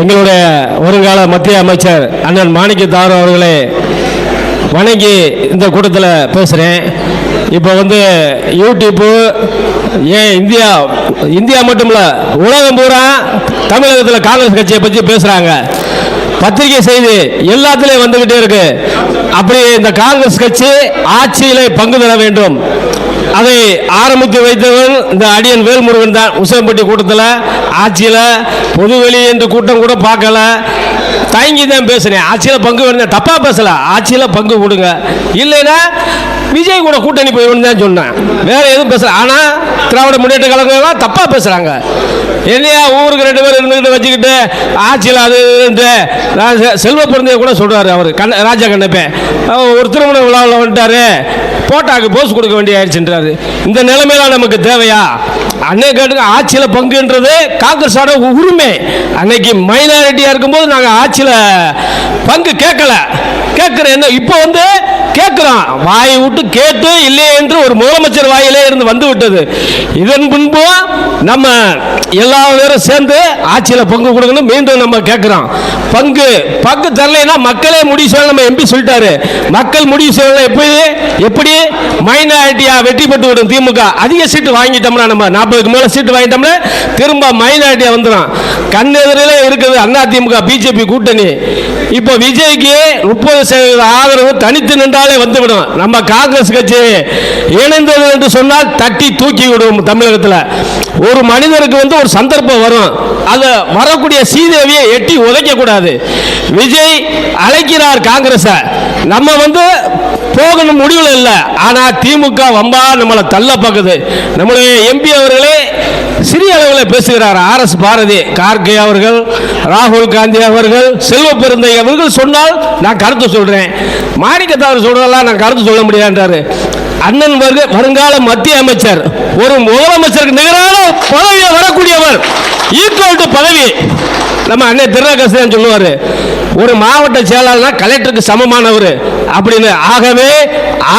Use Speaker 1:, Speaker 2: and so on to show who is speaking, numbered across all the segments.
Speaker 1: எங்களுடைய வருங்கால மத்திய அமைச்சர் அண்ணன் மாணிக்கத்தார் அவர்களை வணங்கி இந்த கூட்டத்தில் பேசுகிறேன். இப்போ யூடியூப்பு ஏன் இந்தியா மட்டும் இல்லை, உலகம் பூரா தமிழகத்தில் காங்கிரஸ் கட்சியை பற்றி பேசுகிறாங்க. பத்திரிகை செய்தி எல்லாத்துலேயும் வந்துக்கிட்டே இருக்கு. அப்படி இந்த காங்கிரஸ் கட்சி ஆட்சியிலே பங்கு பெற வேண்டும், அதை ஆரம்பித்து வைத்தவன் இந்த அடியன் வேல்முருகன் தான். உசிலம்பட்டி கூட்டத்தில் ஆட்சியில் பொதுவெளி என்று கூட்டம் கூட பார்க்கல, தயங்கி தான் பேசுனேன். ஆட்சியில் பங்கு வேணும், தப்பாக பேசல, ஆட்சியில் பங்கு கொடுங்க, இல்லைன்னா விஜய் கூட கூட்டணி போயிடும் தான் சொன்னேன், வேற எதுவும் பேசல. ஆனால் திராவிட முன்னேற்ற கழகம் தப்பாக பேசுகிறாங்க. என்னையா ஊருக்கு 2 பேர் இருந்துக்கிட்டு வச்சுக்கிட்டு ஆட்சியில் அது செல்வ பிறந்தைய கூட சொல்கிறாரு அவர் ராஜா கண்ணப்பே. ஒரு திருமண விழாவில் வந்துட்டாரு, போட்டாக்கு போஸ் கொடுக்க வேண்டிய ஆயிடுச்சுன்றாரு. இந்த நிலைமையில நமக்கு தேவையா? அன்னை கேட்டுங்க, ஆட்சியில் பங்குன்றது காங்கிரஸோட உரிமை. அன்னைக்கு மைனாரிட்டியாக இருக்கும்போது நாங்கள் ஆட்சியில் பங்கு கேட்குற என்ன இப்போ கேட்கிறோம், வாயை விட்டு கேட்டு இல்லையே என்று ஒரு முதலமைச்சர் வாயிலே இருந்து வந்து விட்டது. இதன் பின்பு நம்ம எல்லா பேரும் சேர்ந்து ஆட்சியில் பங்கு கொடுக்கணும் மீண்டும் நம்ம கேட்கிறோம். பங்கு தரலைன்னா மக்களே முடிவு செய்யணும். நம்ம எம்பி சொல்லிட்டாரு, மக்கள் முடிவு செய்யணும். எப்படி மைனாரிட்டியா வெற்றி பெற்று விடும் திமுக. அதிக சீட்டு வாங்கிட்டோம்னா, நம்ம 40க்கு மேல சீட்டு வாங்கிட்டோம்னா திரும்ப மைனாரிட்டியா வந்துடும். கண்ணெதிரிலே இருக்குது அண்ணா திமுக பிஜேபி கூட்டணி. இப்போ விஜய்க்கு 30% ஆதரவு தனித்து நின்றாலே வந்துவிடும். நம்ம காங்கிரஸ் கட்சி இணைந்தது என்று சொன்னால் தட்டி தூக்கி விடும். தமிழகத்தில் ஒரு மனிதருக்கு ஒரு சந்தர்ப்பம் வரும், அது வரக்கூடிய சீதேவியை எட்டி உதைக்க கூடாது. விஜய் அழைக்கிறார் காங்கிரஸ், நம்ம போகணும் முடிவில் இல்லை. ஆனால் திமுக வம்பா நம்மளை தள்ள பார்க்குது. நம்முடைய எம்பி அவர்களே சிறிய அளவில் பேசுகிறார். RS பாரதி, கார்கே அவர்கள், ராகுல் காந்தி அவர்கள், செல்வ பெருந்தை அவர்கள் சொன்னால் நான் கருத்து சொல்றேன், மாணிக்கத்தார் சொல்றதெல்லாம் நான் கருத்து சொல்ல முடியாதுன்றாரு. அண்ணன் வருங்கால மத்திய அமைச்சர் ஒரு முதலமைச்சருக்கு நிகரான பதவியில் வரக்கூடியவர், ஈக்குவல் டு பதவி. நம்ம அண்ணன் திருநாகேசன் சொல்லுவார், ஒரு மாவட்ட செயலாளர் கலெக்டருக்கு சமமானவர் அப்படின்னு. ஆகவே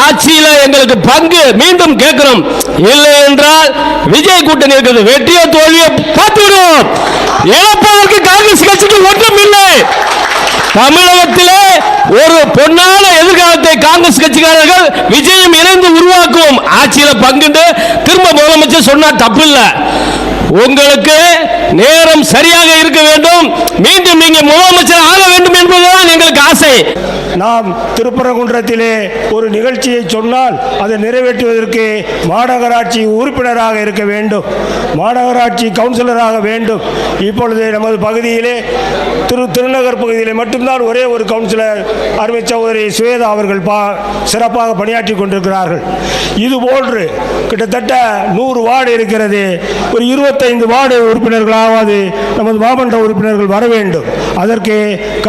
Speaker 1: ஆட்சியில் எங்களுக்கு பங்கு மீண்டும் கேட்கிறோம். இல்லை என்றால் விஜய் கூட்டணி இருக்கிறது, வெற்றியோ தோல்வியோ பார்த்துவிடுவோம். இழப்பதற்கு காங்கிரஸ் கட்சிக்கு ஒன்றும் இல்லை. தமிழகத்திலே ஒரு பொன்னான எதிர்காலத்தை காங்கிரஸ் கட்சிக்காரர்கள் விஜயம் இணைந்து உருவாக்கும். ஆட்சியில் பங்கு திரும்ப முதலமைச்சர் சொன்னா தப்பு இல்லை. உங்களுக்கு நேரம் சரியாக இருக்க வேண்டும், மீண்டும் நீங்க முதலமைச்சர் ஆக வேண்டும் என்பதுதான் எங்களுக்கு ஆசை.
Speaker 2: நாம் திருப்பரங்குன்றத்திலே ஒரு நிகழ்ச்சியை சொன்னால் அதை நிறைவேற்றுவதற்கு மாநகராட்சி உறுப்பினராக இருக்க வேண்டும், மாநகராட்சி கவுன்சிலராக வேண்டும். இப்பொழுது நமது பகுதியிலே திருநகர் பகுதியிலே மட்டும்தான் ஒரே ஒரு கவுன்சிலர் அருமை சகோதரி சுவேதா அவர்கள் சிறப்பாக பணியாற்றி கொண்டிருக்கிறார்கள். இதுபோன்று கிட்டத்தட்ட 100 வார்டு இருக்கிறது. ஒரு 25 வார்டு உறுப்பினர்களாவது நமது மாமன்ற உறுப்பினர்கள் வர வேண்டும். அதற்கு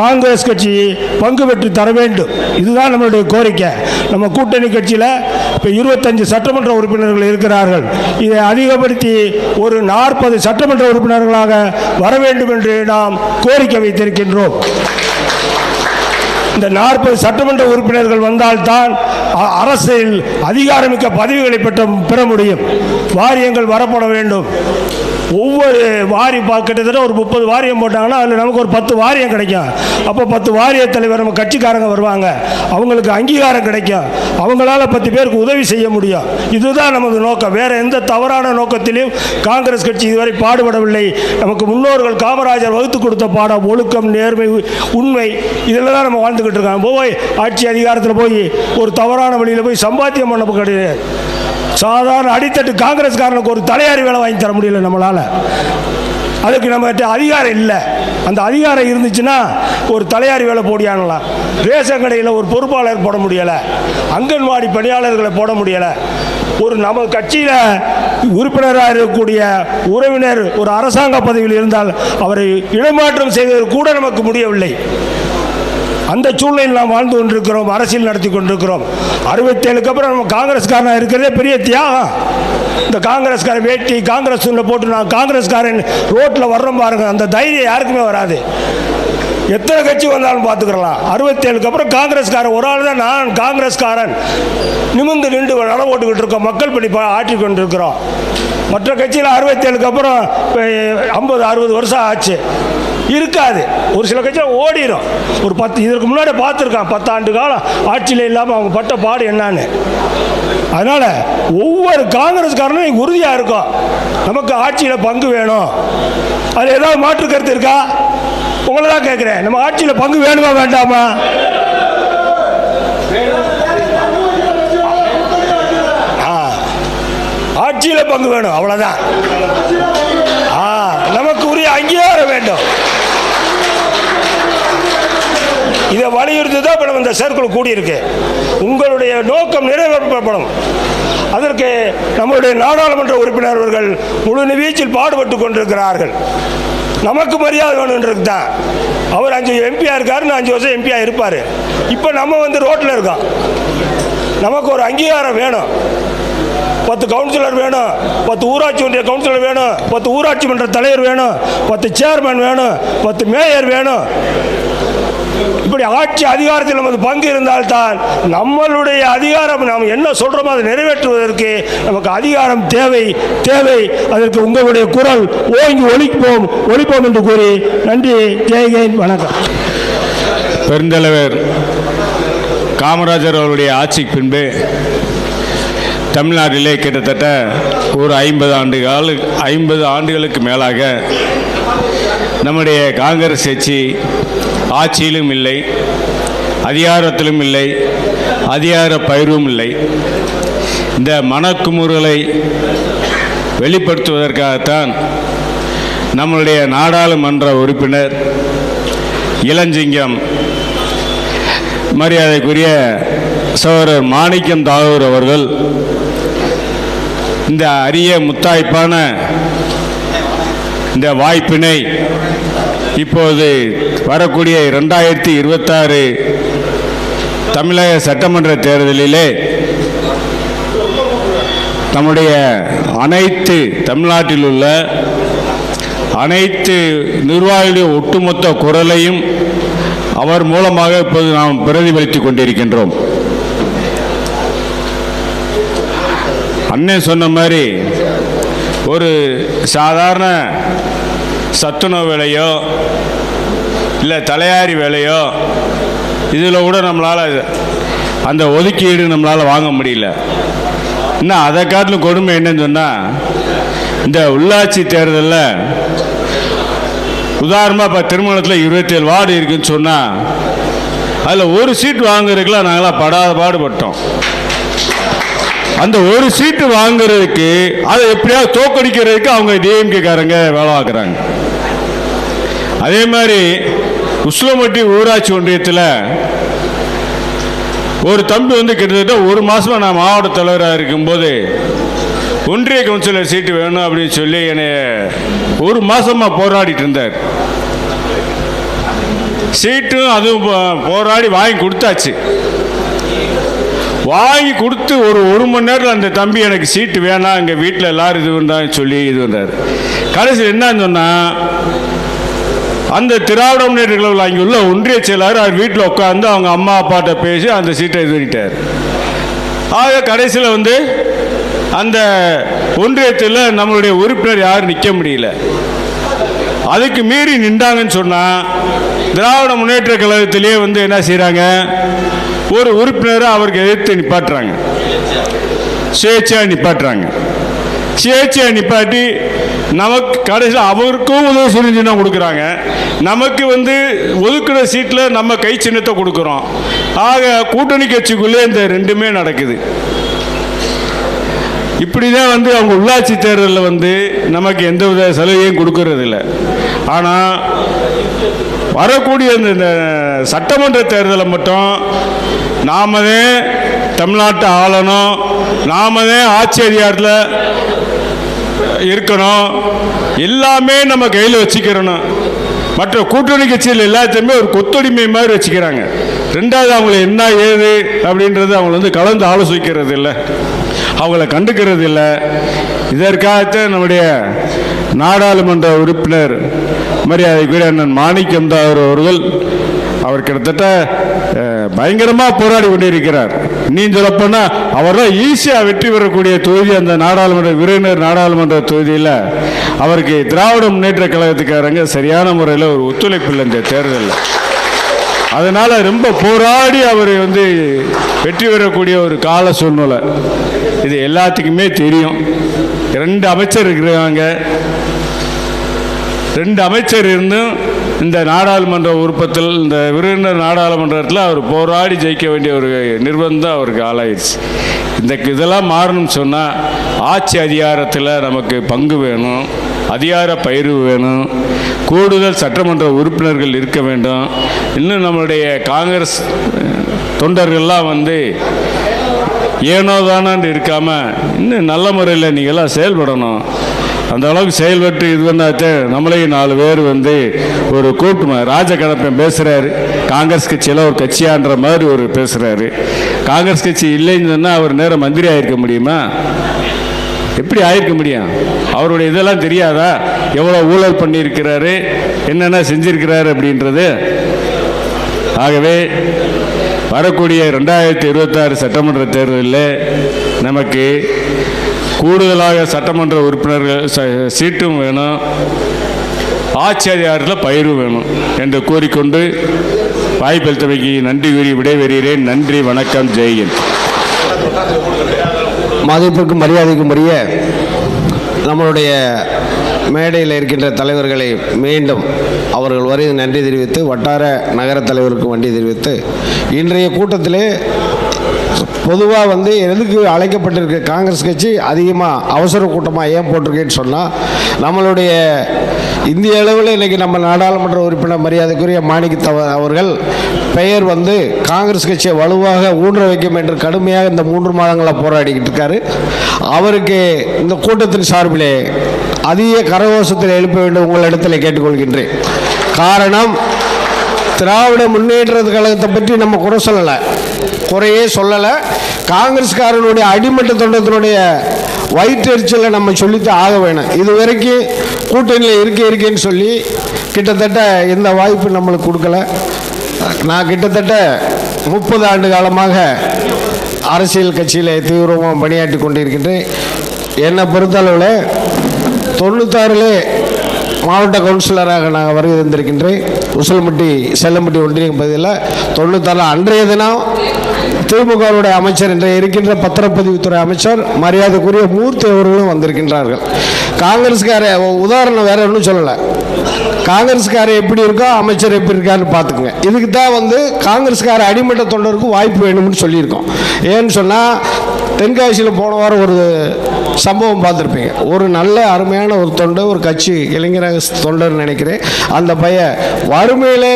Speaker 2: காங்கிரஸ் கட்சி பங்கு பெற்று தர வேண்டும். இதுதான் நம்மளுடைய கோரிக்கை. நம்ம கூட்டணி கட்சியில் இப்போ 25 சட்டமன்ற உறுப்பினர்கள் இருக்கிறார்கள். இதை அதிகப்படுத்தி ஒரு 40 சட்டமன்ற உறுப்பினர்களாக வர வேண்டும் என்று நாம் கோரிக்கை வைத்திருக்கின்றோம். இந்த 40 சட்டமன்ற உறுப்பினர்கள் வந்தால்தான் அரசில் அதிகாரமிக்க பதவிகளை பெற முடியும். வாரியங்கள் வரப்பட வேண்டும். ஒவ்வொரு கிட்டத்தட்ட ஒரு 30 வாரியம் போட்டாங்கன்னா அதில் நமக்கு ஒரு 10 வாரியம் கிடைக்கும். அப்போ 10 வாரிய தலைவர் நம்ம கட்சிக்காரங்க வருவாங்க, அவங்களுக்கு அங்கீகாரம் கிடைக்கும், அவங்களால 10 பேருக்கு உதவி செய்ய முடியும். இதுதான் நமது நோக்கம். வேற எந்த தவறான நோக்கத்திலும் காங்கிரஸ் கட்சி இதுவரை பாடுபடவில்லை. நமக்கு முன்னோர்கள் காமராஜர் வகுத்து கொடுத்த பாடம் ஒழுக்கம், நேர்மை, உண்மை, இதில் தான் நம்ம வாழ்ந்துக்கிட்டு இருக்கோம். போய் ஆட்சி அதிகாரத்தில் போய் ஒரு தவறான வழியில் போய் சம்பாத்தியம் பண்ண கிடையாது. சாதாரண அடித்தட்டு காங்கிரஸ்காரனுக்கு ஒரு தலையாரி வேலை வாங்கி தர முடியல நம்மளால. அதுக்கு நம்மகிட்ட அதிகாரம் இல்லை. அந்த அதிகாரம் இருந்துச்சுன்னா ஒரு தலையாரி வேலை போடியானலாம். ரேஷன் கடையில் ஒரு பொறுப்பாளர் போட முடியலை, அங்கன்வாடி பணியாளர்களை போட முடியலை. ஒரு நம்ம கட்சியில் உறுப்பினராக இருக்கக்கூடிய உறவினர் ஒரு அரசாங்க பதவியில் இருந்தால் அவரை இடமாற்றம் செய்வது கூட நமக்கு முடியவில்லை. அந்த சூழ்நிலையில் நாம் வாழ்ந்து கொண்டிருக்கிறோம், அரசியல் நடத்தி கொண்டிருக்கிறோம். 67க்கு அப்புறம் நம்ம காங்கிரஸ்காரனாக இருக்கிறதே பெரிய தியாகம். இந்த காங்கிரஸ்காரன் வேட்டி காங்கிரஸ் போட்டு நான் காங்கிரஸ்காரன் ரோட்டில் வர்றோம் பாருங்க, அந்த தைரியம் யாருக்குமே வராது. எத்தனை கட்சி வந்தாலும் பார்த்துக்கலாம். 67க்கு அப்புறம் காங்கிரஸ்காரன் ஒரு ஆள் தான் நான் காங்கிரஸ்காரன் நிமிர்ந்து நின்று நட ஓட்டுக்கிட்டு இருக்கோம், மக்கள் பணி ஆற்றி கொண்டிருக்கிறோம். மற்ற கட்சியில் 67க்கு அப்புறம் 50-60 வருஷம் ஆச்சு. இருக்காது. ஒரு சில கட்சியில் ஓடிடும். ஒரு 10 இதற்கு முன்னாடி பார்த்துருக்கான், 10 ஆண்டு காலம் ஆட்சியில் இல்லாமல் அவங்க பட்ட பாடு என்னான்னு. அதனால் ஒவ்வொரு காங்கிரஸ்காரனும் உறுதியாக இருக்கும், நமக்கு ஆட்சியில் பங்கு வேணும். அதில் ஏதாவது மாற்று கருத்து இருக்கா? உங்களை தான் கேட்குறேன், நம்ம ஆட்சியில் பங்கு வேணுமா வேண்டாமா? ஆட்சியில் பங்கு வேணும், அவ்வளோதான். நமக்கு உரிய அங்கீகாரம் வேண்டும். இதை வலியுறுத்தி தான் இப்போ நம்ம இந்த சர்க்கிள் கூடியிருக்கு. உங்களுடைய நோக்கம் நிறைவேற்றப்படும். அதற்கு நம்முடைய நாடாளுமன்ற உறுப்பினர்கள் முழு வீச்சில் பாடுபட்டு கொண்டிருக்கிறார்கள். நமக்கு மரியாதை வேணுன்றது தான். அவர் 5 எம்பியாக இருக்கார், 5 வருஷம் எம்பியாக இருப்பார். இப்போ நம்ம வந்து ரோட்டில் இருக்கோம். நமக்கு ஒரு அங்கீகாரம் வேணும். 10 கவுன்சிலர் வேணும், 10 ஊராட்சி ஒன்றிய கவுன்சிலர் வேணும், 10 ஊராட்சி மன்ற தலைவர் வேணும், 10 சேர்மன் வேணும், 10 மேயர் வேணும். இப்படி ஆட்சி அதிகாரத்தில் நமது பங்கு இருந்தால்தான் நம்மளுடைய அதிகாரம் நாம் என்ன சொல்கிறோமோ அதை நிறைவேற்றுவதற்கு நமக்கு அதிகாரம் தேவை. அதற்கு உங்களுடைய குரல் ஓங்கி ஒலிப்போம் என்று கூறி நன்றி. ஜெய்ஹிந்த், வணக்கம்.
Speaker 3: பெருந்தலைவர் காமராஜர் அவருடைய ஆட்சிக்கு பின்பு தமிழ்நாட்டிலே கிட்டத்தட்ட ஒரு 50 ஆண்டுகளுக்கு மேலாக நம்முடைய காங்கிரஸ் கட்சி ஆட்சியிலும் இல்லை, அதிகாரத்திலும் இல்லை, அதிகார பகிர்வும் இல்லை. இந்த மனக்குமுறலை வெளிப்படுத்துவதற்காகத்தான் நம்முடைய நாடாளுமன்ற உறுப்பினர் இளஞ்சிங்கம் மரியாதைக்குரிய சகோதரர் மாணிக்கம் தாகூர் அவர்கள் இந்த அரிய முத்தாய்ப்பான இந்த வாய்ப்பினை இப்போது வரக்கூடிய 2026 தமிழக சட்டமன்ற தேர்தலிலே நம்முடைய தமிழ்நாட்டில் உள்ள அனைத்து நிர்வாகிகளுடைய ஒட்டுமொத்த குரலையும் அவர் மூலமாக இப்போது நாம் பிரதிபலித்துக் கொண்டிருக்கின்றோம். அண்ணன் சொன்ன மாதிரி ஒரு சாதாரண சத்துணவு வேலையோ இல்லை தலையாரி வேலையோ இதில் கூட நம்மளால் அந்த ஒதுக்கீடு நம்மளால் வாங்க முடியல. இன்னும் அதை காட்டிலும் கொடுமை என்னன்னு சொன்னால், இந்த உள்ளாட்சி தேர்தலில் உதாரணமாக இப்போ திருமணத்தில் 27 வார்டு இருக்குதுன்னு சொன்னால் அதில் ஒரு சீட்டு வாங்குறதுக்குலாம் நாங்களாம் படாத பாடுபட்டோம். அந்த ஒரு சீட்டு வாங்குறதுக்கு அதை எப்படியாவது தோக்கடிக்கிறதுக்கு அவங்க டிஎம்கேக்காரங்க வேலை பார்க்குறாங்க. அதே மாதிரி உஸ்லம்பட்டி ஊராட்சி ஒன்றியத்தில் ஒரு தம்பி வந்து கிட்டத்தட்ட ஒரு மாதமாக நான் மாவட்ட தலைவராக இருக்கும்போது ஒன்றிய கவுன்சிலர் சீட்டு வேணும் அப்படின்னு சொல்லி என்னை ஒரு மாதமாக போராடிட்டு இருந்தார். சீட்டும் அதுவும் போராடி வாங்கி கொடுத்தாச்சு. வாங்கி கொடுத்து ஒரு மணி நேரத்தில் அந்த தம்பி எனக்கு சீட்டு வேணாம், எங்கள் வீட்டில் எல்லோரும் இது வேண்டாம்னு சொல்லி இது வந்தார். கடைசியில் என்னன்னு சொன்னால், அந்த திராவிட முன்னேற்ற கழகத்தில் அங்கே உள்ள ஒன்றிய செயலாளர் அவர் வீட்டில் உட்காந்து அவங்க அம்மா அப்பாட்ட பேசி அந்த சீட்டை இது பண்ணிட்டார். ஆக கடைசியில் வந்து அந்த ஒன்றியத்தில் நம்மளுடைய உறுப்பினர் யாரும் நிற்க முடியல. அதுக்கு மீறி நின்றாங்கன்னு சொன்னால் திராவிட முன்னேற்ற கழகத்திலே வந்து என்ன செய்கிறாங்க, ஒரு உறுப்பினரை அவருக்கு எதிர்த்து நிப்பாட்டுறாங்க, சுயேட்சையாக நிப்பாட்டுறாங்க. சுயேட்சையாக நிப்பாட்டி நமக்கு கடைசியில் அவருக்கும் உதவி சின்னம் கொடுக்குறாங்க, நமக்கு வந்து ஒதுக்குற சீட்டில் நம்ம கை சின்னத்தை கொடுக்குறோம். ஆக கூட்டணி கட்சிக்குள்ளே இந்த ரெண்டுமே நடக்குது. இப்படி தான் வந்து அவங்க உள்ளாட்சி தேர்தலில் வந்து நமக்கு எந்த வித சலுகையும் கொடுக்கறதில்லை. ஆனால் வரக்கூடிய இந்த சட்டமன்ற தேர்தலை மட்டும் நாம தான் தமிழ்நாட்டை ஆளணும், நாம தான் ஆட்சி அதிகாரத்தில் இருக்கணும், எல்லாமே நம்ம கையில் வச்சுக்கிறணும். மற்ற கூட்டணி கட்சியில் எல்லாத்தையுமே ஒரு கொத்தடிமை மாதிரி வச்சுக்கிறாங்க. ரெண்டாவது அவங்கள என்ன ஏது அப்படின்றது அவங்கள வந்து கலந்து ஆலோசிக்கிறது இல்லை, அவங்கள கண்டுக்கிறது இல்லை. இதற்காகத்தான் நம்முடைய நாடாளுமன்ற உறுப்பினர் மரியாதைக்குரிய அண்ணன் மாணிக்கம் தாகூர் அவர்கள் அவர் கிட்டத்தட்ட பயங்கரமாக போராடி கொண்டிருக்கிறார். இன்னும் சொல்லப்போனால் அவர் தான் ஈஸியாக வெற்றி பெறக்கூடிய தொகுதி அந்த நாடாளுமன்ற விருந்தினர் நாடாளுமன்ற தொகுதியில் அவருக்கு திராவிட முன்னேற்ற கழகத்துக்காரங்க சரியான முறையில் ஒரு ஒத்துழைப்பு இல்லை இந்த தேர்தலில். அதனால் ரொம்ப போராடி அவர் வெற்றி பெறக்கூடிய ஒரு கால சூழ்நிலை இது எல்லாத்துக்குமே தெரியும். 2 அமைச்சர் இருக்கிறாங்க. 2 அமைச்சர் இருந்தும் இந்த நாடாளுமன்ற உறுப்பத்தில் இந்த விருந்தினர் நாடாளுமன்றத்தில் அவர் போராடி ஜெயிக்க வேண்டிய ஒரு நிர்பந்தம் அவருக்கு ஆளாயிடுச்சு. இதெல்லாம் மாறணும்னு சொன்னால் ஆட்சி அதிகாரத்தில் நமக்கு பங்கு வேணும், அதிகார பகிர்வு வேணும், கூடுதல் சட்டமன்ற உறுப்பினர்கள் இருக்க வேண்டும். இன்னும் நம்மளுடைய காங்கிரஸ் தொண்டர்கள்லாம் ஏனோ தானான்னு இருக்காமல் இன்னும் நல்ல முறையில் நீங்கள்லாம் செயல்படணும். அந்த அளவுக்கு செயல்பட்டு இது பண்ணாத்தே நம்மளையும் 4 பேர் ஒரு கூட்டமாக ராஜகணப்பன் பேசுகிறாரு. காங்கிரஸ் கட்சியில் ஒரு கட்சியான்ற மாதிரி ஒரு பேசுகிறாரு. காங்கிரஸ் கட்சி இல்லைன்னு சொன்னால் அவர் நேரம் மந்திரி ஆகிருக்க முடியுமா? எப்படி ஆயிருக்க முடியும்? அவருடைய இதெல்லாம் தெரியாதா? எவ்வளோ ஊழல் பண்ணியிருக்கிறாரு, என்னென்ன செஞ்சிருக்கிறாரு அப்படின்றது. ஆகவே வரக்கூடிய 2026 சட்டமன்ற தேர்தலில் நமக்கு கூடுதலாக சட்டமன்ற உறுப்பினர்கள் சீட்டும் வேணும், ஆட்சி அதிகாரத்தில் பயிரும் வேணும் என்று கூறிக்கொண்டு வாய்ப்பளித்தமைக்கு நன்றி கூறி விடைபெறுகிறேன். நன்றி, வணக்கம், ஜெய்ஹிந்த்.
Speaker 4: மதிப்பிற்கும் மரியாதைக்கும் உரிய நம்மளுடைய மேடையில் இருக்கின்ற தலைவர்களை மீண்டும் அவர்கள் வரை நன்றி தெரிவித்து, வட்டார நகர தலைவருக்கும் நன்றி தெரிவித்து, இன்றைய கூட்டத்திலே பொதுவாக எதுக்கு அழைக்கப்பட்டிருக்க காங்கிரஸ் கட்சி அதிகமாக அவசர கூட்டமாக ஏன் போட்டிருக்கேன்னு சொன்னால், நம்மளுடைய இந்திய அளவில் இன்றைக்கி நம்ம நாடாளுமன்ற உறுப்பினர் மரியாதைக்குரிய மாணிக்க அவர்கள் பெயர் காங்கிரஸ் கட்சியை வலுவாக ஊன்ற வைக்கும் என்று கடுமையாக இந்த 3 மாதங்களாக போராடிக்கிட்டு இருக்காரு. அவருக்கு இந்த கூட்டத்தின் சார்பிலே அதிக கரகோஷத்தில் எழுப்ப வேண்டும் உங்களிடத்தில் கேட்டுக்கொள்கின்றேன். காரணம், திராவிட முன்னேற்ற கழகத்தை பற்றி நம்ம குறையே சொல்லலை. காங்கிரஸ்காரனுடைய அடிமட்ட தொண்டத்தினுடைய வயிற்றெரிச்சலை நம்ம சொல்லித்தான் ஆக வேணும். இது வரைக்கும் கூட்டணியில் இருக்கேன்னு சொல்லி கிட்டத்தட்ட எந்த வாய்ப்பு நம்மளுக்கு கொடுக்கல. நான் கிட்டத்தட்ட 30 ஆண்டு காலமாக அரசியல் கட்சியில் தீவிரமாக பணியாற்றி கொண்டிருக்கின்றேன். என்னை பொறுத்தளவில் 96 மாவட்ட கவுன்சிலராக நான் வருகை தந்திருக்கின்றேன். உசிலம்பட்டி செல்லம்பட்டி ஒன்றியம் பகுதியில் 96 அன்றைய தினம் திமுகவுடைய அமைச்சர் இன்றைய இருக்கின்ற பத்திரப்பதிவுத்துறை அமைச்சர் மரியாதைக்குரிய மூர்த்தி அவர்களும் வந்திருக்கின்றார்கள். காங்கிரஸ்கார உதாரணம் வேற ஒன்றும் சொல்லலை. காங்கிரஸ்கார எப்படி இருக்கோ அமைச்சர் எப்படி இருக்காருன்னு பார்த்துக்குங்க. இதுக்கு தான் காங்கிரஸ்கார அடிமட்ட தொண்டருக்கு வாய்ப்பு வேணும்னு சொல்லியிருக்கோம். ஏன்னு சொன்னால், தென்காசியில் போன வாரம் ஒரு சம்பவம் பார்த்துருப்பீங்க. ஒரு நல்ல அருமையான ஒரு தொண்டர், ஒரு கட்சி இளைஞர் தொண்டர்னு நினைக்கிறேன். அந்த பையன் வறுமையிலே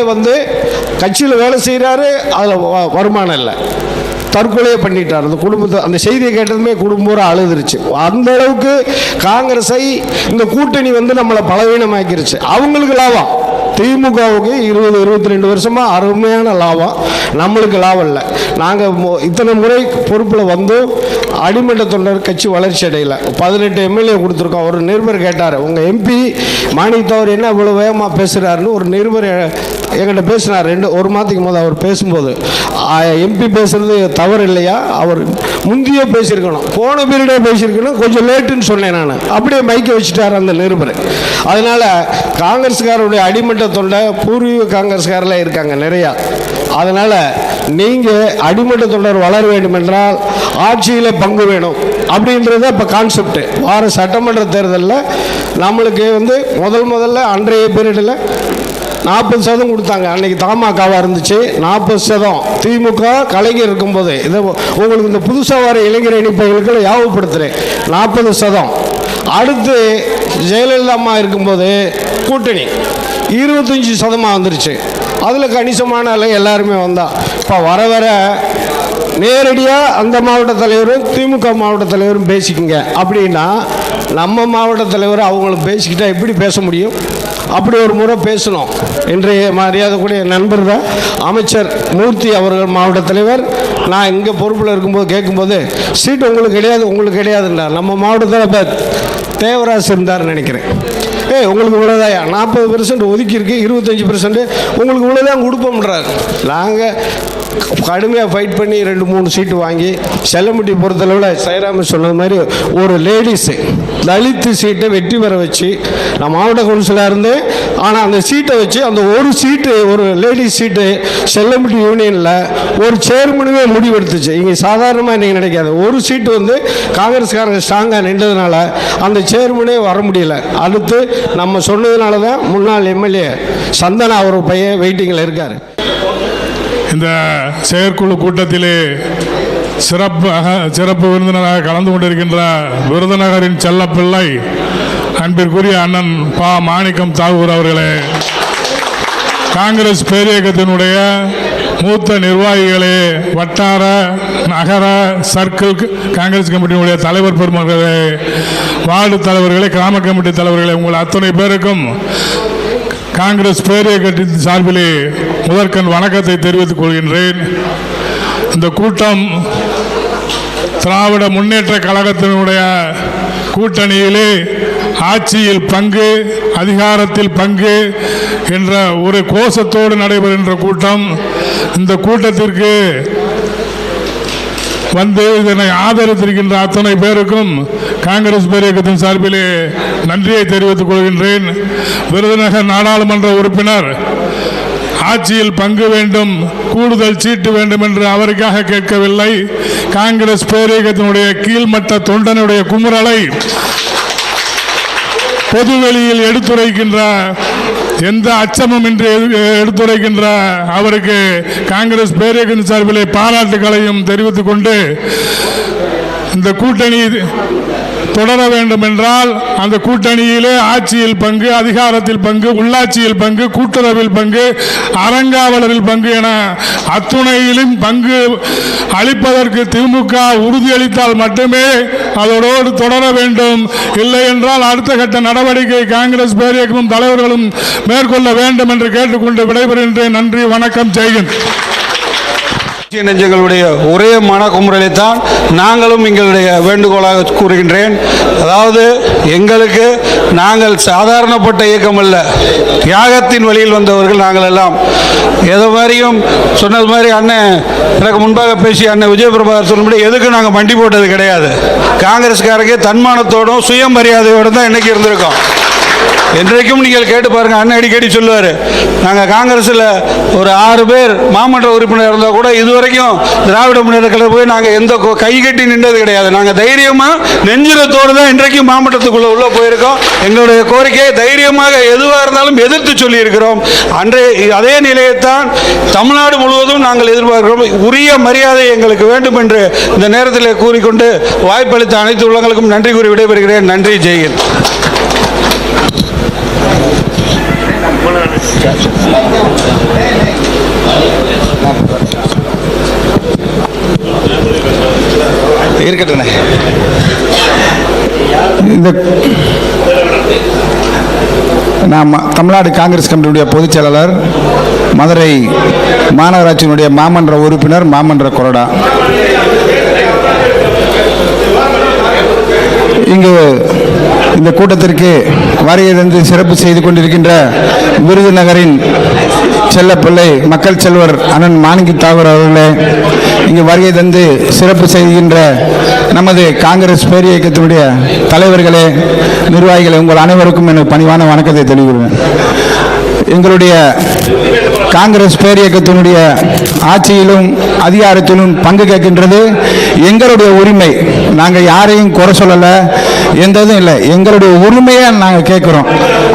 Speaker 4: கட்சியில் வேலை செய்கிறாரு, அதில் வருமானம் இல்லை, தற்கொலையை பண்ணிட்டார். அந்த குடும்பத்தை அந்த செய்தியை கேட்டதுமே குடும்பம் அழுதுருச்சு. அந்த அளவுக்கு காங்கிரஸை இந்த கூட்டணி நம்மளை பலவீனமாக்கிருச்சு. அவங்களுக்கு லாபம், திமுகவுக்கு 20-22 வருஷமாக அருமையான லாபம், நம்மளுக்கு லாபம் இல்லை. நாங்கள் இத்தனை முறை பொறுப்பில் அடிமட்ட தொண்டர் கட்சி வளர்ச்சி அடையலை. 18 எம்எல்ஏ கொடுத்துருக்கோம். ஒரு நிருபர் கேட்டார், உங்கள் எம்பி மாணிக்கத்தவர் என்ன இவ்வளோ வேகமாக பேசுகிறாருன்னு ஒரு நிருபர் என்கிட்ட பேசினார். 1 மாதத்துக்கு போது அவர் பேசும்போது, எம்பி பேசுகிறது தவறு இல்லையா, அவர் முந்தைய பேசியிருக்கணும், போன பீரியடே பேசியிருக்கணும், கொஞ்சம் லேட்டுன்னு சொன்னேன் நான். அப்படியே மைக்க வச்சுட்டார் அந்த நிருபர். அதனால் காங்கிரஸ்காரருடைய அடிமட்ட தொண்டை பூர்வீக காங்கிரஸ்காரில் இருக்காங்க நிறையா. அதனால் நீங்கள் அடிமட்ட தொண்டர் வளர வேண்டும் என்றால் ஆட்சியில் பங்கு வேணும் அப்படின்றது இப்போ கான்செப்ட். வார சட்டமன்ற தேர்தலில் நம்மளுக்கு முதல்ல அன்றைய பீரியடில் 40% கொடுத்தாங்க. அன்றைக்கி தமாகவாக இருந்துச்சு. 40% திமுக கலைஞர் இருக்கும்போது. இதை உங்களுக்கு இந்த புதுசாக வர இளைஞர் இணைப்புகளுக்கு ஞாபகப்படுத்துகிறேன். 40%. அடுத்து ஜெயலலிதா அம்மா இருக்கும்போது கூட்டணி 25% வந்துருச்சு. அதில் கணிசமான எல்லாருமே வந்தால் இப்போ வர நேரடியாக அந்த மாவட்ட தலைவரும் திமுக மாவட்ட தலைவரும் பேசிக்குங்க அப்படின்னா, நம்ம மாவட்ட தலைவர் அவங்களுக்கு பேசிக்கிட்டால் எப்படி பேச முடியும்? அப்படி ஒரு முறை பேசணும். இன்றைய மரியாதைக்குரிய நண்பர் தான் அமைச்சர் மூர்த்தி அவர்கள் மாவட்ட தலைவர். நான் இங்கே பொறுப்பில் இருக்கும்போது கேட்கும்போது, சீட்டு உங்களுக்கு கிடையாதுன்றார். நம்ம மாவட்டத்தில் தேவராஜ் இருந்தார்னு நினைக்கிறேன். உங்களுக்கு இவ்வளோதாயா, 40% ஒதுக்கி இருக்கு, 25% உங்களுக்கு இவ்வளோதான் கொடுப்போம்ன்றார். நாங்கள் கடுமையாக ஃபைட் பண்ணி 2-3 சீட்டு வாங்கி செல்லமுட்டி பொறுத்தளவில் சைராம சொன்னது மாதிரி ஒரு லேடிஸு தலித்து சீட்டை வெற்றி பெற வச்சு நான் மாவட்ட கவுன்சிலராக இருந்தேன். ஆனால் அந்த சீட்டை வச்சு அந்த ஒரு சீட்டு, ஒரு லேடிஸ் சீட்டு செல்லமுட்டி யூனியனில் ஒரு சேர்மனுமே முடிவெடுத்துச்சு. இங்கே சாதாரணமாக இன்றைக்கி நினைக்காது. ஒரு சீட்டு வந்து காங்கிரஸ்காரங்க ஸ்ட்ராங்காக நின்றதுனால அந்த சேர்மனே வர முடியல. அடுத்து நம்ம சொன்னதுனால தான் முன்னாள் எம்எல்ஏ சந்தனா அவர் பையன் வெயிட்டிங்கில் இருக்கார்.
Speaker 5: இந்த செயற்குழு கூட்டத்திலே சிறப்பு விருந்தினராக கலந்து கொண்டிருக்கின்ற விருதுநகரின் செல்லப்பிள்ளை அன்பிற்குரிய அண்ணன் பா. மாணிக்கம் தாகூர் அவர்களே, காங்கிரஸ் பேரியக்கத்தினுடைய மூத்த நிர்வாகிகளே, வட்டார நகர சர்க்கிள் காங்கிரஸ் கமிட்டியினுடைய தலைவர் பெருமக்களே, வார்டு தலைவர்களே, கிராம கமிட்டி தலைவர்களே, உங்கள் அத்தனை பேருக்கும் காங்கிரஸ் பேரியக்கத்தின் சார்பிலே முதற்கண் வணக்கத்தை தெரிவித்துக் கொள்கின்றேன். இந்த கூட்டம் திராவிட முன்னேற்ற கழகத்தினுடைய கூட்டணியிலே ஆட்சியில் பங்கு, அதிகாரத்தில் பங்கு என்ற ஒரு கோஷத்தோடு நடைபெறுகின்ற கூட்டம். இந்த கூட்டத்திற்கு வந்து இதனை ஆதரித்திருக்கின்ற அத்தனை பேருக்கும் காங்கிரஸ் பேரியக்கத்தின் சார்பிலே நன்றியை தெரிவித்துக் கொள்கின்றேன். விருதுநகர் நாடாளுமன்ற உறுப்பினர் ஆட்சியில் பங்கு வேண்டும், கூடுதல் சீட்டு வேண்டும் என்று அவருக்காக கேட்கவில்லை. காங்கிரஸ் பேரியக்கத்தினுடைய கீழ்மட்ட தொண்டனுடைய குமுறலை பொதுவெளியில் எடுத்துரைக்கின்ற, எந்த அச்சமும் இன்றி எடுத்துரைக்கின்ற அவருக்கு காங்கிரஸ் பேரியக்கத்தின் சார்பிலே பாராட்டுகளையும் தெரிவித்துக் கொண்டு, இந்த கூட்டணி தொடர வேண்டும் என்றால் அந்த கூட்டணியிலே ஆட்சியில் பங்கு, அதிகாரத்தில் பங்கு, உள்ளாட்சியில் பங்கு, கூட்டுறவில் பங்கு, அறங்காவலரில் பங்கு என அத்துணையிலும் பங்கு அளிப்பதற்கு திமுக உறுதியளித்தால் மட்டுமே அதோடு தொடர வேண்டும். இல்லை என்றால் அடுத்த கட்ட நடவடிக்கை காங்கிரஸ் பேரியக்கமும் தலைவர்களும் மேற்கொள்ள வேண்டும் என்று கேட்டுக்கொண்டு விடைபெறுகின்றேன். நன்றி, வணக்கம், ஜெய்ஹிந்த்.
Speaker 6: நெஞ்சங்களுடைய ஒரே மனக்குமுறலைத்தான் நாங்களும் எங்களுடைய வேண்டுகோளாக கூறுகின்றேன். அதாவது எங்களுக்கு, நாங்கள் சாதாரணப்பட்ட இயக்கம் அல்ல, தியாகத்தின் வழியில் வந்தவர்கள் நாங்கள் எல்லாம். எதோ மாதிரியும் சொன்னது மாதிரி அண்ணன் எனக்கு முன்பாக பேசிய அண்ணன் விஜயபிரபாகர் சொன்னபடி எதுக்கும் நாங்கள் மண்டி போட்டது கிடையாது. காங்கிரஸ்காரங்க தன்மானத்தோடும் சுயமரியாதையோடு தான் இன்னைக்கு இருந்திருக்கோம். என்றைக்கும் நீங்கள் கேட்டு பாருங்க, அண்ணன் அடிக்கடி சொல்லுவார், நாங்கள் காங்கிரஸில் ஒரு 6 பேர் மாமன்ற உறுப்பினர் இருந்தால் கூட இதுவரைக்கும் திராவிட முன்னேற்ற கழகம் போய் நாங்கள் எந்த கை கட்டி நின்றது கிடையாது. நாங்கள் தைரியமாக நெஞ்சுரத்தோடு தான் இன்றைக்கும் மாமன்றத்துக்குள்ளே உள்ளே போயிருக்கோம். எங்களுடைய கோரிக்கையை தைரியமாக எதுவாக இருந்தாலும் எதிர்த்து சொல்லியிருக்கிறோம். அதே நிலையைத்தான் தமிழ்நாடு முழுவதும் நாங்கள் எதிர்பார்க்கிறோம். உரிய மரியாதை எங்களுக்கு வேண்டும் என்று இந்த நேரத்தில் கூறிக்கொண்டு வாய்ப்பளித்த அனைத்து உள்ளங்களுக்கும் நன்றி கூறி விடைபெறுகிறேன். நன்றி, ஜெய்ஹிந்த். இருக்கட்டும்.
Speaker 7: இந்த நான் தமிழ்நாடு காங்கிரஸ் கமிட்டியுடைய பொதுச் செயலாளர், மதுரை மாநகராட்சியினுடைய மாமன்ற உறுப்பினர், மாமன்ற கொறடா. இங்கு இந்த கூட்டத்திற்கு வருகை தந்து சிறப்பு செய்து கொண்டிருக்கின்ற விருதுநகரின் செல்லப்பிள்ளை மக்கள் செல்வர் அண்ணன் மாணிக்கம் தாகூர் அவர்களே, இங்கு வருகை தந்து சிறப்பு செய்கின்ற நமது காங்கிரஸ் பேரியக்கத்தினுடைய தலைவர்களே, நிர்வாகிகளே, உங்கள் அனைவருக்கும் எனக்கு பணிவான வணக்கத்தை தெரிவிக்கிறேன். எங்களுடைய காங்கிரஸ் பேரியக்கத்தினுடைய ஆட்சியிலும் அதிகாரத்திலும் பங்கு கேட்கின்றது எங்களுடைய உரிமை. நாங்கள் யாரையும் குறை சொல்லலை, எந்த இதுவும் இல்லை. எங்களுடைய உரிமையை நாங்கள் கேட்குறோம்.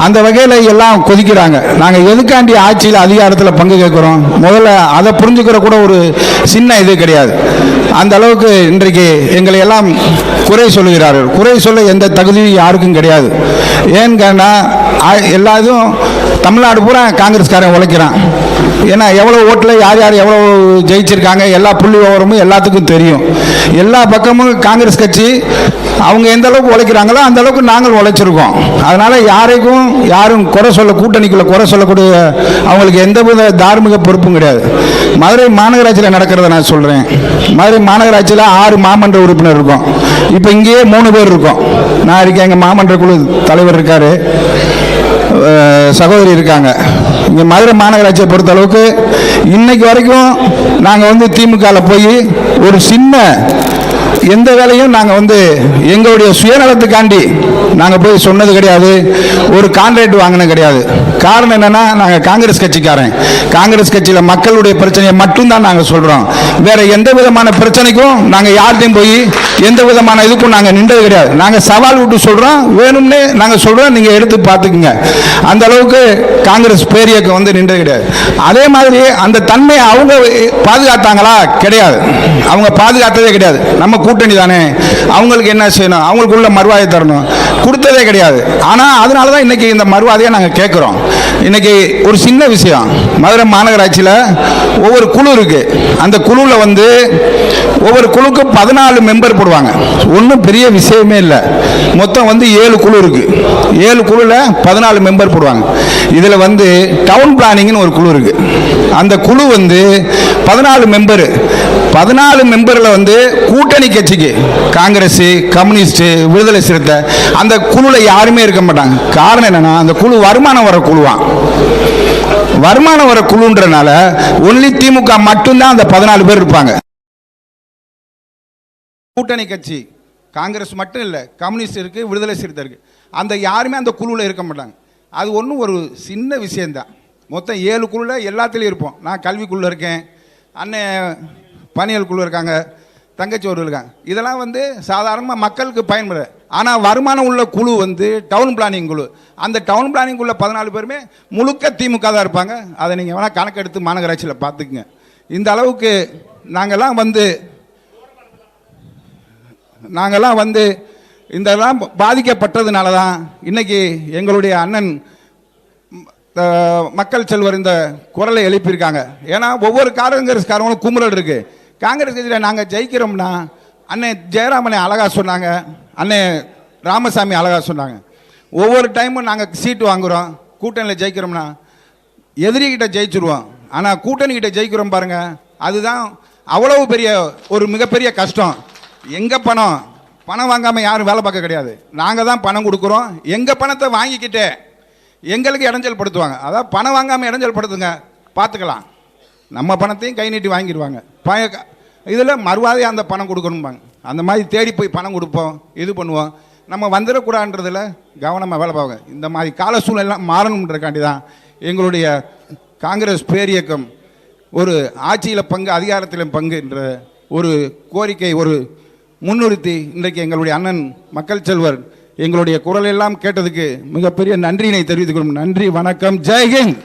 Speaker 7: அந்த வகையில் எல்லாம் கொதிக்கிறாங்க. நாங்கள் எதுக்காண்டி ஆட்சியில் அதிகாரத்தில் பங்கு கேட்குறோம், முதல்ல அதை புரிஞ்சுக்கிற கூட ஒரு சின்ன இது கிடையாது. அந்த அளவுக்கு இன்றைக்கு எங்களை எல்லாம் குறை சொல்லுகிறார்கள். குறை சொல்ல எந்த தகுதியும் யாருக்கும் கிடையாது. ஏன்னு கேட்டால் எல்லாத்தையும் தமிழ்நாடு பூரா காங்கிரஸ்காரன் உழைக்கிறான். ஏன்னா எவ்வளோ ஓட்டில் யார் யார் எவ்வளோ ஜெயிச்சிருக்காங்க எல்லா புள்ளி விவரமும் எல்லாத்துக்கும் தெரியும். எல்லா பக்கமும் காங்கிரஸ் கட்சி அவங்க எந்த அளவுக்கு உழைக்கிறாங்களோ அந்த அளவுக்கு நாங்கள் உழைச்சிருக்கோம். அதனால் யாரும் குறை சொல்ல, கூட்டணிக்குள்ள குறை சொல்லக்கூடிய அவங்களுக்கு எந்த வித தார்மீக பொறுப்பும் கிடையாது. மதுரை மாநகராட்சியில் நடக்கிறத நான் சொல்கிறேன். மதுரை மாநகராட்சியில் 6 மாமன்ற உறுப்பினர் இருக்கோம். இப்போ இங்கேயே 3 பேர் இருக்கோம். நான் இருக்கேன், எங்கள் மாமன்ற குழு தலைவர் இருக்கார், சகோதரி இருக்காங்க. இங்கே மதுரை மாநகராட்சியை பொறுத்த அளவுக்கு இன்னைக்கு வரைக்கும் நாங்கள் வந்து திமுகவில் போய் ஒரு சின்ன எந்த வேலையும் நாங்கள் எங்களுடைய சுயநலத்துக்காண்டி நாங்கள் போய் சொன்னது கிடையாது. ஒரு கான்ட்ராக்ட் வாங்கினது கிடையாது. காரணம் என்னன்னா, நாங்கள் காங்கிரஸ் கட்சிக்காரன். காங்கிரஸ் கட்சியில் மக்களுடைய பிரச்சனையை மட்டும்தான் நாங்கள் சொல்கிறோம். வேற எந்த விதமான பிரச்சனைக்கும் நாங்கள் யார்கிட்டையும் போய் எந்த விதமான இதுக்கும் நாங்கள் நின்றது கிடையாது. நாங்கள் சவால் விட்டு சொல்கிறோம், வேணும்னு நாங்கள் சொல்கிறோம், நீங்கள் எடுத்து பார்த்துக்குங்க. அந்த அளவுக்கு காங்கிரஸ் பேரியக்கம் நின்றது கிடையாது. அதே மாதிரி அந்த தன்மையை அவங்க பாதுகாத்தாங்களா? கிடையாது. அவங்க பாதுகாத்ததே கிடையாது. நம்ம கூட்டணி தானே, அவங்களுக்கு என்ன செய்யணும், அவங்களுக்குள்ள மறுவாதை தரணும், கொடுத்ததே கிடையாது. ஆனால் அதனால தான் இன்னைக்கு இந்த மறுவாதையை நாங்கள் கேட்குறோம். இன்னைக்கு ஒரு சின்ன விஷயம், மதுரை மாநகராட்சியில் ஒவ்வொரு குழு இருக்கு. அந்த குழுவில் ஒவ்வொரு குழுக்கும் 14 மெம்பர் போடுவாங்க. ஒன்றும் பெரிய விஷயமே இல்லை. மொத்தம் 7 குழு இருக்கு. 7 குழுவில் 14 மெம்பர் போடுவாங்க. இதில் டவுன் பிளானிங்னு ஒரு குழு இருக்கு. அந்த குழு 14 மெம்பர். 14 மெம்பரில் கூட்டணி கட்சிக்கு காங்கிரஸ், கம்யூனிஸ்ட், விடுதலை சிறுத்தை அந்த குழுவில் யாருமே இருக்க மாட்டாங்க. காரணம் என்னன்னா, அந்த குழு வருமானம் வர குழுவான். வருமானம் வர குழுன்றனால ஒன்லி திமுக மட்டும்தான் அந்த 14 பேர் இருப்பாங்க. கூட்டணி கட்சி காங்கிரஸ் மட்டும் இல்லை, கம்யூனிஸ்ட் இருக்கு, விடுதலை சிறுத்தை இருக்கு, அந்த யாருமே அந்த குழுவில் இருக்க மாட்டாங்க. அது ஒன்றும் ஒரு சின்ன விஷயந்தான். மொத்தம் 7 குழுவில் எல்லாத்துலேயும் இருப்போம். நான் கல்விக்குள்ள இருக்கேன், அண்ணன் பணியல் குழு இருக்காங்க, தங்கச்சி ஒரு இருக்காங்க. இதெல்லாம் சாதாரணமாக மக்களுக்கு பயன்படுது. ஆனால் வருமானம் உள்ள குழு டவுன் பிளானிங் குழு. அந்த டவுன் பிளானிங் உள்ள 14 பேருமே முழுக்க திமுக தான் இருப்பாங்க. அதை நீங்கள் வேணால் கணக்கெடுத்து மாநகராட்சியில் பார்த்துக்குங்க. இந்த அளவுக்கு நாங்கள்லாம் இதெல்லாம் பாதிக்கப்பட்டதுனால தான் இன்னைக்கு எங்களுடைய அண்ணன் மக்கள் செல்வர் இந்த குரலை எழுப்பியிருக்காங்க. ஏன்னா ஒவ்வொரு காங்கிரஸ்காரங்களும் குமுறல் இருக்கு. காங்கிரஸ் கட்சியில் நாங்கள் ஜெயிக்கிறோம்னா, அண்ணன் ஜெயராமனை அழகா சொன்னாங்க, அண்ணன் ராமசாமி அழகா சொன்னாங்க. ஒவ்வொரு டைமும் நாங்கள் சீட்டு வாங்குகிறோம், கூட்டணியில் ஜெயிக்கிறோம்னா எதிரிகிட்ட ஜெயிச்சிருவோம். ஆனால் கூட்டணிக்கிட்ட ஜெயிக்கிறோம் பாருங்க, அதுதான் அவ்வளவு பெரிய ஒரு மிகப்பெரிய கஷ்டம். எங்கள் பணம் வாங்காமல் யாரும் வேலை பார்க்க கிடையாது. நாங்கள் தான் பணம் கொடுக்குறோம். எங்கள் பணத்தை வாங்கிக்கிட்டே எங்களுக்கு இடைஞ்சல் படுத்துவாங்க. அதாவது பணம் வாங்காமல் இடைஞ்சல் படுத்துங்க, பார்த்துக்கலாம். நம்ம பணத்தையும் கை நீட்டி வாங்கிடுவாங்க. இதில் மறுவாதையாக அந்த பணம் கொடுக்கணும்பாங்க. அந்த மாதிரி தேடி போய் பணம் கொடுப்போம், இது பண்ணுவோம். நம்ம வந்துடக்கூடாதுன்றதில் கவனமாக வேலை பார்ப்போம். இந்த மாதிரி கால சூழ்நிலாம் மாறணுன்றக்காண்டி தான் எங்களுடைய காங்கிரஸ் பேரியக்கம் ஒரு ஆட்சியில் பங்கு, அதிகாரத்திலும் பங்கு என்ற ஒரு கோரிக்கை ஒரு முன்னிறுத்தி இன்றைக்கு எங்களுடைய அண்ணன் மக்கள் செல்வர் எங்களுடைய குரல் எல்லாம் கேட்டதுக்கு மிகப்பெரிய நன்றியினை தெரிவித்துக் கொள்ளும். நன்றி, வணக்கம், ஜெய்ஹிந்த்.